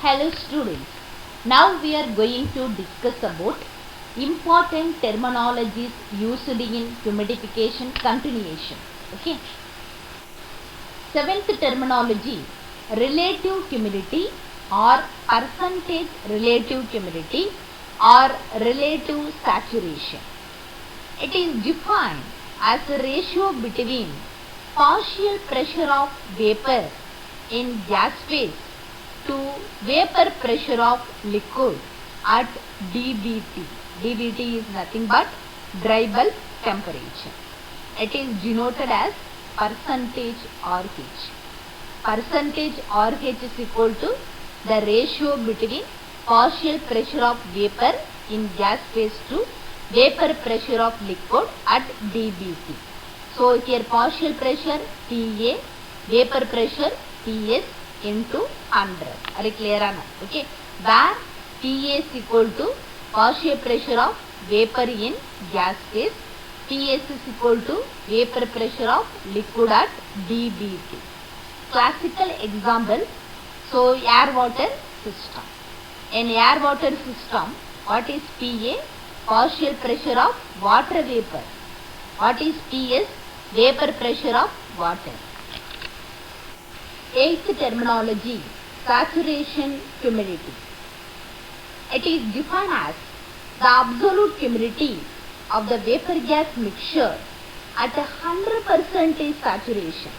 Hello students, now we are going to discuss about important terminologies used in humidification continuation. Okay. Seventh terminology, relative humidity or percentage relative humidity or relative saturation. It is defined as a ratio between partial pressure of vapor in gas phase to vapor pressure of liquid at dBT. dBT is nothing but dry bulb temperature. It is denoted as percentage RH. Percentage RH is equal to the ratio between partial pressure of vapor in gas phase to vapor pressure of liquid at dBT. So here partial pressure TA, vapor pressure Ts into 100. Are you clear or not? Okay. Where TA is equal to partial pressure of vapor in gas phase, Ts is equal to vapor pressure of liquid at dBT. Classical example, so air water system. In air water system, what is PA? Partial pressure of water vapor. What is Ts? Vapor pressure of water. Eighth terminology, saturation humidity. It is defined as the absolute humidity of the vapor gas mixture at 100% saturation.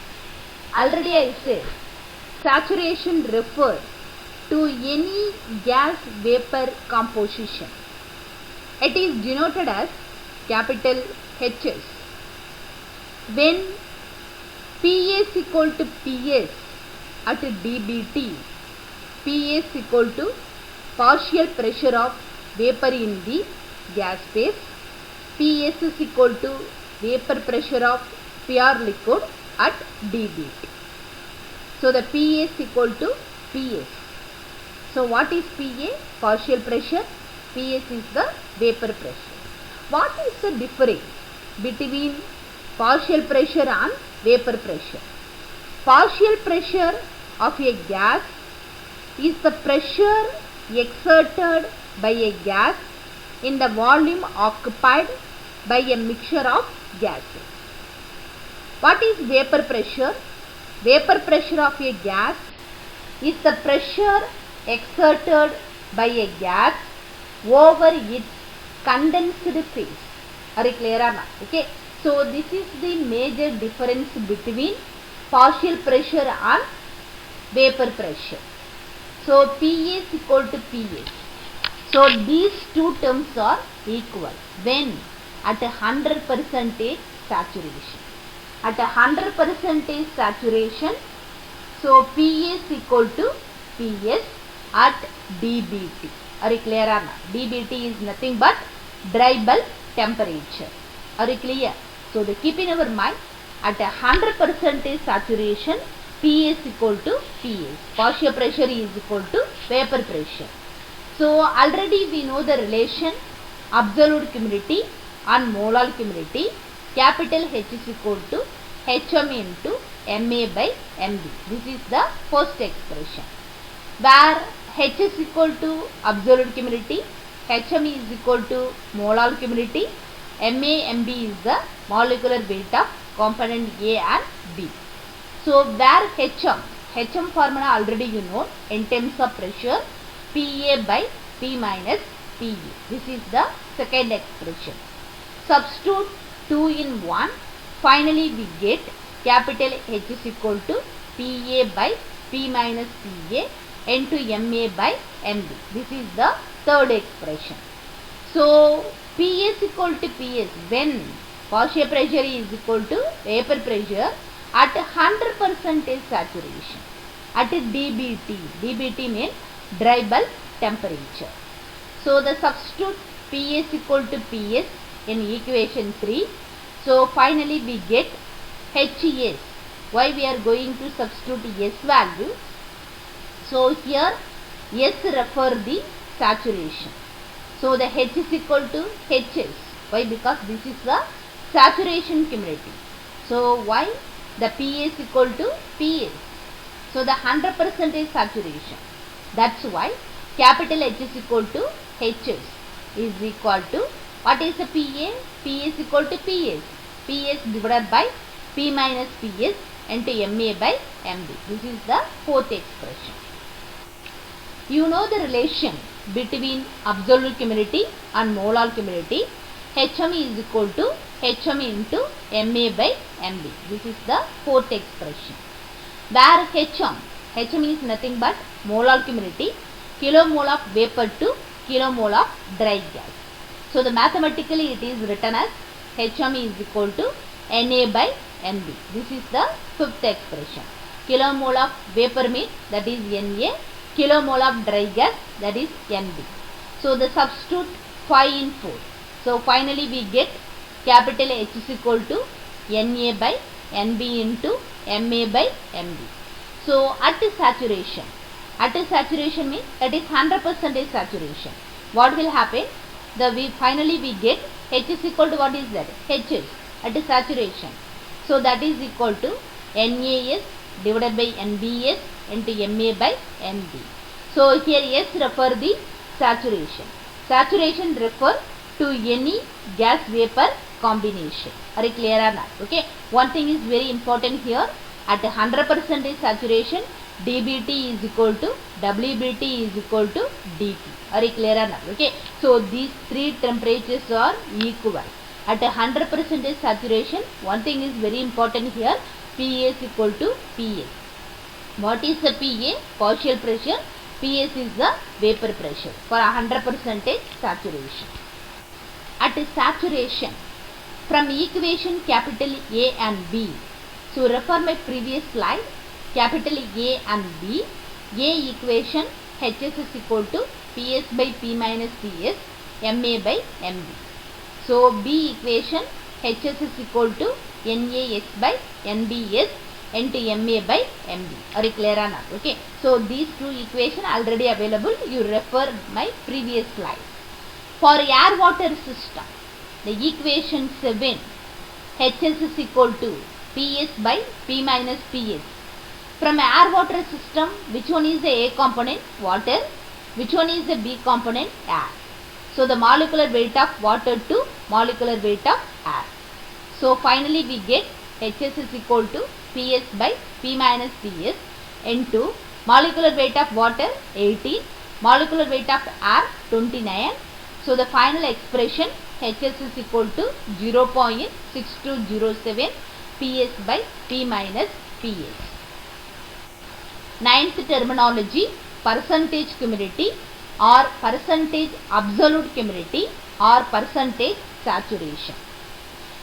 Already I said saturation refers to any gas vapor composition. It is denoted as capital Hs. When Ps equal to Ps at dBT, Ps equal to partial pressure of vapor in the gas phase, Ps is equal to vapor pressure of pure liquid at dBT. So the Ps equal to Ps. So what is Pa? Partial pressure. Ps is the vapor pressure. What is the difference between partial pressure and vapor pressure? Partial pressure of a gas is the pressure exerted by a gas in the volume occupied by a mixture of gases. What is vapor pressure? Vapor pressure of a gas is the pressure exerted by a gas over its condensed phase. Are you clear or not? Okay. So this is the major difference between partial pressure and vapor pressure. So Pa is equal to Ps. So these two terms are equal when at 100% saturation. At 100% saturation, so Ps equal to Ps at dBT. Are you clear or not? dBT is nothing but dry bulb temperature. Are you clear? So to keep in our mind, at 100% saturation, Ps equal to Ps. Partial pressure is equal to vapor pressure. So already we know the relation absolute humidity and molar humidity. Capital H is equal to Hm into Ma by Mb. This is the first expression. Where H is equal to absolute humidity, Hm is equal to molar humidity, Ma, Mb is the molecular weight of component A and B. So where Hm formula already you know in terms of pressure, Pa by P minus Pa. This is the second expression. Substitute 2 in 1. Finally we get capital H is equal to Pa by P minus Pa into Ma by Mb. This is the third expression. So Ps equal to Ps when partial pressure is equal to vapor pressure at 100% saturation at dBT. dBT means dry bulb temperature. So the substitute Ps equal to Ps in equation 3. So finally we get Hes. Why we are going to substitute S value? So here S refer the saturation. So the H is equal to Hs. Why? Because this is the saturation humidity. So why? The Pa is equal to Ps. So the 100% is saturation. That's why capital H is equal to HS is equal to, what is the PA? PA is equal to PS. PS divided by P minus PS into MA by MB. This is the fourth expression. You know the relation between absolute humidity and molar humidity. HM is equal to HM into MA by MB. This is the fourth expression. Where HM is nothing but molar humidity, kilomole of vapor to kilomole of dry gas. So the mathematically it is written as HM is equal to Na by Nb. This is the fifth expression. Kilomole of vapor means that is Na, kilomole of dry gas that is Nb. So the substitute 5 in 4. So finally we get capital H is equal to Na by Nb into Ma by Mb. So at saturation means that is 100% saturation. What will happen? Finally we get H is equal to, what is that? Hs at saturation. So that is equal to NaS divided by NbS into Ma by Nb. So here S refer the saturation. Saturation refer to any gas vapor combination. Are you clear or not? Okay. One thing is very important here. At 100% saturation, dBT is equal to WBT is equal to dT. Are you clear or not? Okay. So these three temperatures are equal. At 100% saturation, one thing is very important here. PA is equal to PS. What is the PA? Partial pressure. PS is the vapor pressure for 100% saturation. At saturation, from equation capital A and B. So refer my previous slide. Capital A and B. A equation Hs is equal to PS by P minus PS, Ma by Mb. So B equation Hs is equal to NaS by NbS into Ma by Mb. Are you clear or not? Okay. So these two equations already available. You refer my previous slide. For air water system, the equation 7 Hs is equal to PS by P minus PS. From air water system, which one is the A component? Water. Which one is the B component? Air. So the molecular weight of water to molecular weight of air. So finally we get Hs is equal to PS by P minus PS into molecular weight of water 18, molecular weight of air 29. So the final expression Hs is equal to 0.6207 PS by P minus PS. Ninth terminology, percentage humidity or percentage absolute humidity or percentage saturation.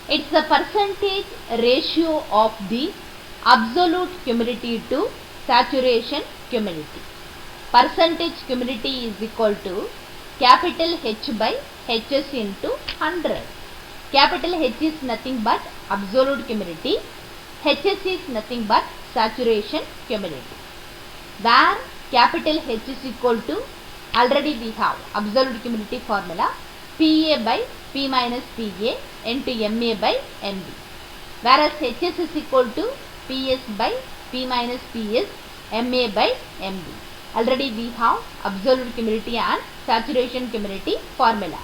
It's the percentage ratio of the absolute humidity to saturation humidity. Percentage humidity is equal to capital H by Hs into 100. Capital H is nothing but absolute humidity. Hs is nothing but saturation humidity. Where capital H is equal to, already we have absolute humidity formula, Pa by P minus Pa into Ma by Mb. Whereas Hs is equal to Ps by P minus Ps Ma by Mb. Already we have absolute humidity and saturation humidity formula.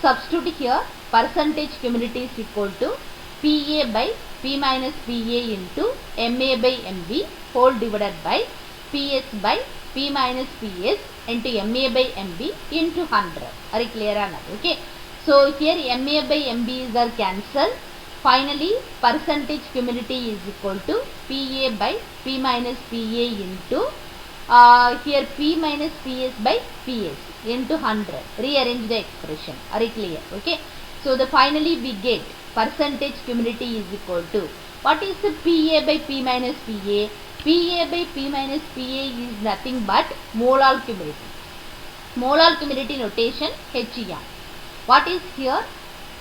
Substitute here, percentage humidity is equal to Pa by P minus Pa into Ma by Mb whole divided by Ps by P minus Ps into Ma by Mb into 100. Are you clear or not? Okay. So here Ma by Mb are cancelled. Finally, percentage humidity is equal to Pa by P minus Pa into here P minus Ps by Ps into 100. Rearrange the expression. Are you clear? Okay. So the finally we get percentage humidity is equal to, what is the Pa by P minus Pa? Pa by P minus Pa is nothing but molar humidity. Molar humidity notation HM. What is here?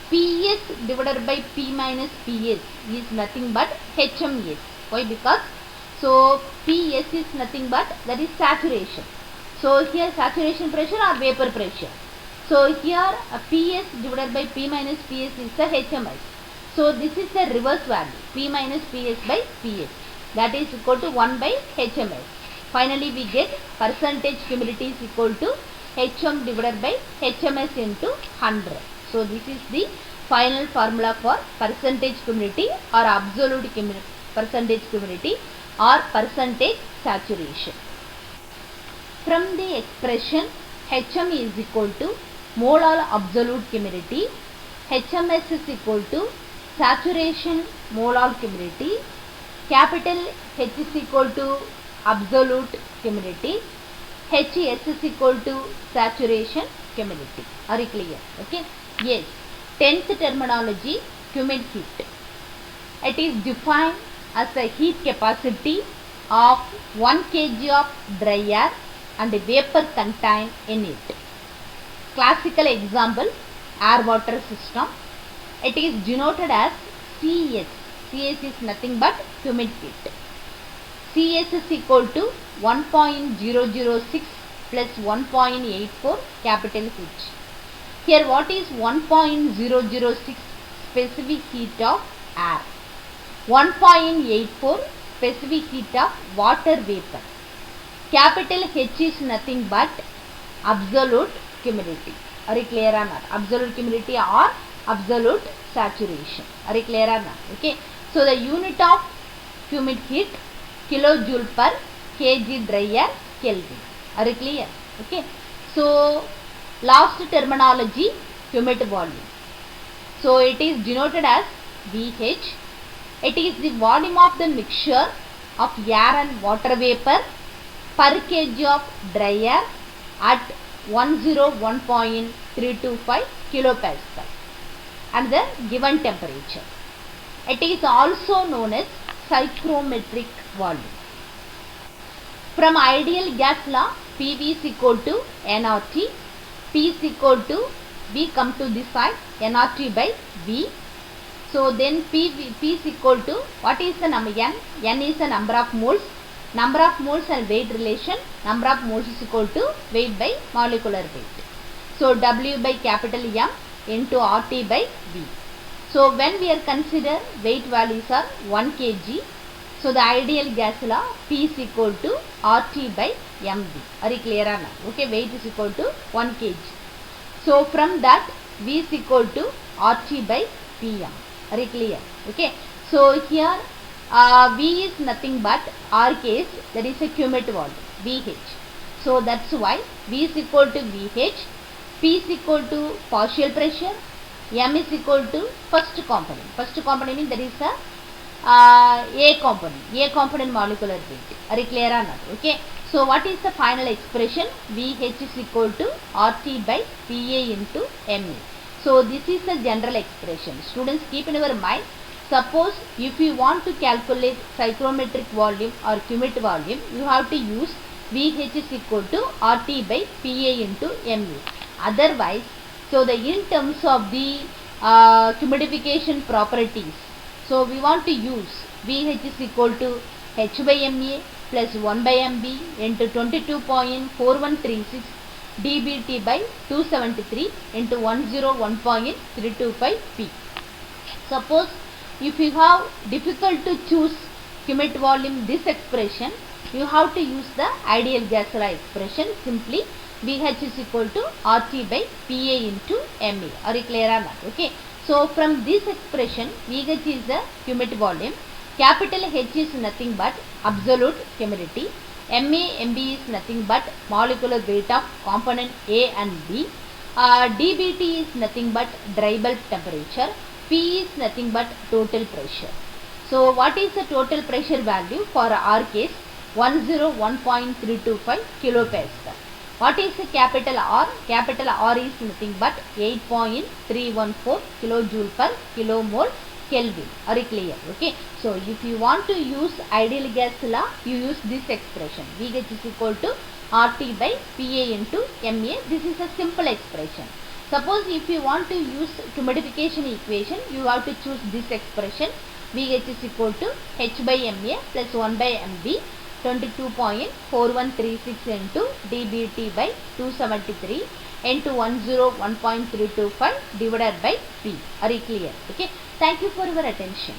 Ps divided by P minus Ps is nothing but HMS. Why? Because so Ps is nothing but that is saturation. So here saturation pressure or vapor pressure. So here Ps divided by P minus Ps is the HMS. So this is the reverse value, P minus Ps by Ps. That is equal to 1 by HMS. Finally, we get percentage humidity is equal to Hm divided by Hms into 100. So, this is the final formula for percentage humidity or absolute percentage humidity or percentage saturation. From the expression Hm is equal to molar absolute humidity, Hms is equal to saturation molar humidity, capital H is equal to absolute humidity, Hs is equal to saturation humidity. Are you clear? Okay. Yes. 10th terminology, humid heat. It is defined as the heat capacity of 1 kg of dry air and vapor contained in it. Classical example, air water system. It is denoted as CS. CS is nothing but humid heat. CS is equal to 1.006 plus 1.84 capital H. Here what is 1.006 specific heat of air? 1.84 specific heat of water vapor. Capital H is nothing but absolute humidity. Are you clear or not? Absolute humidity or absolute saturation. Are you clear or not? Okay. So the unit of humid heat, kilojoule per kg dry air Kelvin. Are you clear? Okay. So last terminology, humid volume. So it is denoted as VH. It is the volume of the mixture of air and water vapor per kg of dry air at 101.325 kilopascal and the given temperature. It is also known as psychrometric volume. From ideal gas law, PV is equal to nRT, P is equal to, we come to this side, nRT by V. So then P is equal to, what is the number n? N is the number of moles. Number of moles and weight relation, number of moles is equal to weight by molecular weight. So W by capital M into RT by V. So when we are consider weight values are 1 kg. So the ideal gas law, P is equal to RT by MV. Are you clear or not? Okay, weight is equal to 1 kg. So from that V is equal to RT by PM. Are you clear? Okay. So here V is nothing but R case, that is a humid volume, VH. So that's why V is equal to VH, P is equal to partial pressure, M is equal to first component. First component means that is a component molecular weight. Are you clear or not? Okay. So what is the final expression? VH is equal to RT by PA into MA. So this is the general expression. Students, keep in your mind. Suppose if you want to calculate psychrometric volume or humid volume, you have to use VH is equal to RT by PA into MA. Otherwise, so the in terms of the humidification properties, so we want to use VH is equal to H by MA plus 1 by MB into 22.4136 dBT by 273 into 101.325 P. Suppose if you have difficult to choose humid volume, this expression, you have to use the ideal gas law expression. Simply VH is equal to RT by PA into MA. Are you clear or not? Okay. So from this expression, VH is the humid volume. Capital H is nothing but absolute humidity. MB is nothing but molecular weight of component A and B. dBT is nothing but dry bulb temperature. P is nothing but total pressure. So what is the total pressure value for our case? 101.325 kilopascal. What is the capital R? Capital R is nothing but 8.314 kilojoule per kilomole Kelvin. Are you clear? Okay. So if you want to use ideal gas law, you use this expression. VH is equal to RT by PA into MA. This is a simple expression. Suppose if you want to use humidification equation, you have to choose this expression. VH is equal to H by MA plus 1 by MB 22.4136 into dBT by 273 into 101.325 divided by P. Are you clear? Okay. Thank you for your attention.